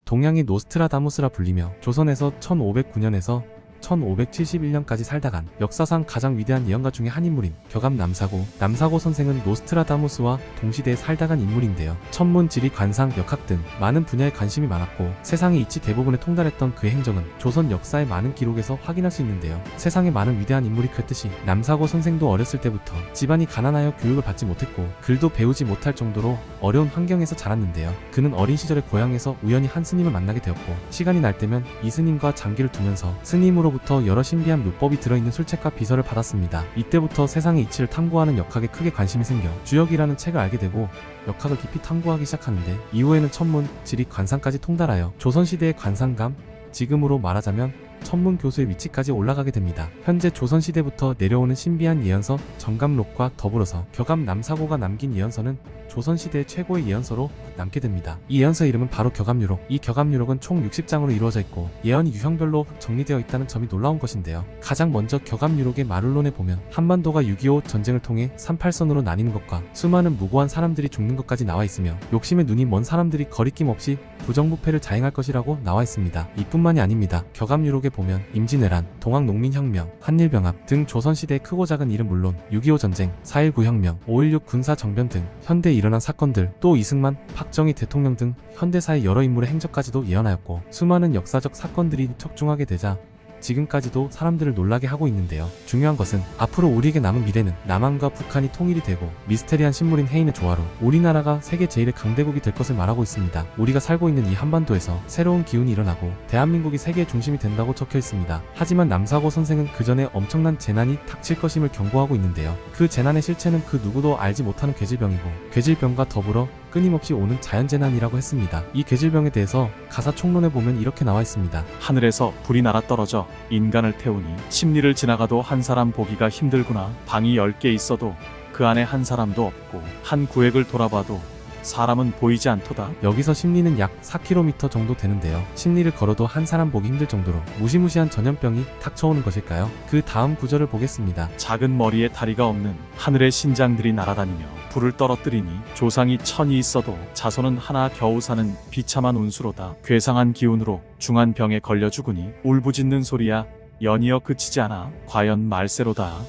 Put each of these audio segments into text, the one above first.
동양의 노스트라다무스라 불리며 조선에서 1509년에서 1571년까지 살다 간 역사상 가장 위대한 예언가 중의 한 인물인 격암 남사고. 남사고 선생은 노스트라다무스와 동시대에 살다 간 인물인데요. 천문, 지리, 관상, 역학 등 많은 분야에 관심이 많았고 세상의 이치 대부분에 통달했던 그의 행적은 조선 역사의 많은 기록에서 확인할 수 있는데요. 세상에 많은 위대한 인물이 그랬듯이 남사고 선생도 어렸을 때부터 집안이 가난하여 교육을 받지 못했고 글도 배우지 못할 정도로 어려운 환경에서 자랐는데요. 그는 어린 시절에 고향에서 우연히 한 스님을 만나게 되었고 시간이 날 때면 이 스님과 장기를 두면서 스님으로 부터 여러 신비한 묘법이 들어있는 술책과 비서를 받았습니다. 이때부터 세상의 이치를 탐구하는 역학에 크게 관심이 생겨 주역이라는 책을 알게 되고 역학을 깊이 탐구하기 시작하는데 이후에는 천문, 지리, 관상까지 통달하여 조선시대의 관상감, 지금으로 말하자면 천문 교수의 위치까지 올라가게 됩니다. 현재 조선시대부터 내려오는 신비한 예언서 정감록과 더불어서 격암 남사고가 남긴 예언서는 조선시대 최고의 예언서로 남게 됩니다. 이 예언서의 이름은 바로 격암유록. 이 격암유록은 총 60장으로 이루어져 있고 예언이 유형별로 정리되어 있다는 점이 놀라운 것인데요. 가장 먼저 격암유록의 말울론에 보면 한반도가 6.25 전쟁을 통해 38선으로 나뉘는 것과 수많은 무고한 사람들이 죽는 것까지 나와 있으며 욕심의 눈이 먼 사람들이 거리낌 없이 부정부패를 자행할 것이라고 나와 있습니다. 이뿐만이 아닙니다. 격암유록에 보면 임진왜란, 동학농민혁명, 한일병합 등 조선시대의 크고 작은 일은 물론 6.25 전쟁, 4.19 혁명, 5.16 군사정변 등 현대에 일어난 사건들, 또 이승만, 박정희 대통령 등 현대사의 여러 인물의 행적까지도 예언하였고 수많은 역사적 사건들이 척중하게 되자 지금까지도 사람들을 놀라게 하고 있는데요. 중요한 것은 앞으로 우리에게 남은 미래는 남한과 북한이 통일이 되고 미스테리한 신물인 해인의 조화로 우리나라가 세계 제1의 강대국이 될 것을 말하고 있습니다. 우리가 살고 있는 이 한반도에서 새로운 기운이 일어나고 대한민국이 세계의 중심이 된다고 적혀 있습니다. 하지만 남사고 선생은 그 전에 엄청난 재난이 닥칠 것임을 경고하고 있는데요. 그 재난의 실체는 그 누구도 알지 못하는 괴질병이고 괴질병과 더불어 끊임없이 오는 자연재난이라고 했습니다. 이 괴질병에 대해서 가사 총론에 보면 이렇게 나와 있습니다. 하늘에서 불이 날아 떨어져 인간을 태우니 십리를 지나가도 한 사람 보기가 힘들구나. 방이 10개 있어도 그 안에 한 사람도 없고 한 구획을 돌아봐도 사람은 보이지 않도다. 여기서 십리는 약 4km 정도 되는데요. 십리를 걸어도 한 사람 보기 힘들 정도로 무시무시한 전염병이 닥쳐오는 것일까요? 그 다음 구절을 보겠습니다. 작은 머리에 다리가 없는 하늘의 신장들이 날아다니며 불을 떨어뜨리니 조상이 천이 있어도 자손은 하나 겨우 사는 비참한 운수로다. 괴상한 기운으로 중한 병에 걸려 죽으니 울부짖는 소리야 연이어 그치지 않아. 과연 말세로다.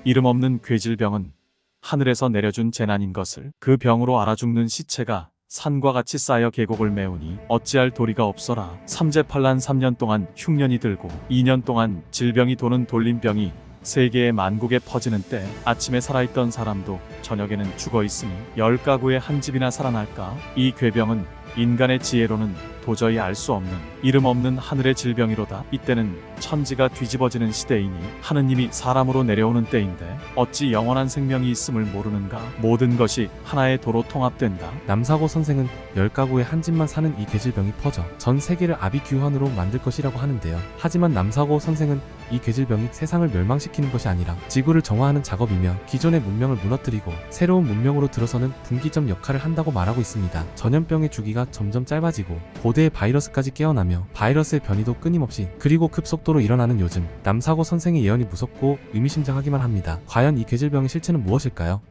이름 없는 괴질병은 하늘에서 내려준 재난인 것을 그 병으로 알아 죽는 시체가 산과 같이 쌓여 계곡을 메우니 어찌할 도리가 없어라. 삼재팔란 3년 동안 흉년이 들고 2년 동안 질병이 도는 돌림병이 세계의 만국에 퍼지는 때 아침에 살아있던 사람도 저녁에는 죽어있으니 10가구에 한 집이나 살아날까. 이 괴병은 인간의 지혜로는 도저히 알 수 없는 이름 없는 하늘의 질병이로다. 이때는 천지가 뒤집어지는 시대이니 하느님이 사람으로 내려오는 때인데 어찌 영원한 생명이 있음을 모르는가. 모든 것이 하나의 도로 통합된다. 남사고 선생은 10가구에 한 집만 사는 이 괴질병이 퍼져 전 세계를 아비규환으로 만들 것이라고 하는데요. 하지만 남사고 선생은 이 괴질병이 세상을 멸망시키는 것이 아니라 지구를 정화하는 작업이며 기존의 문명을 무너뜨리고 새로운 문명으로 들어서는 분기점 역할을 한다고 말하고 있습니다. 전염병의 주기가 점점 짧아지고 고대의 바이러스까지 깨어나며 바이러스의 변이도 끊임없이 그리고 급속도로 일어나는 요즘 남사고 선생의 예언이 무섭고 의미심장하기만 합니다. 과연 이 괴질병의 실체는 무엇일까요?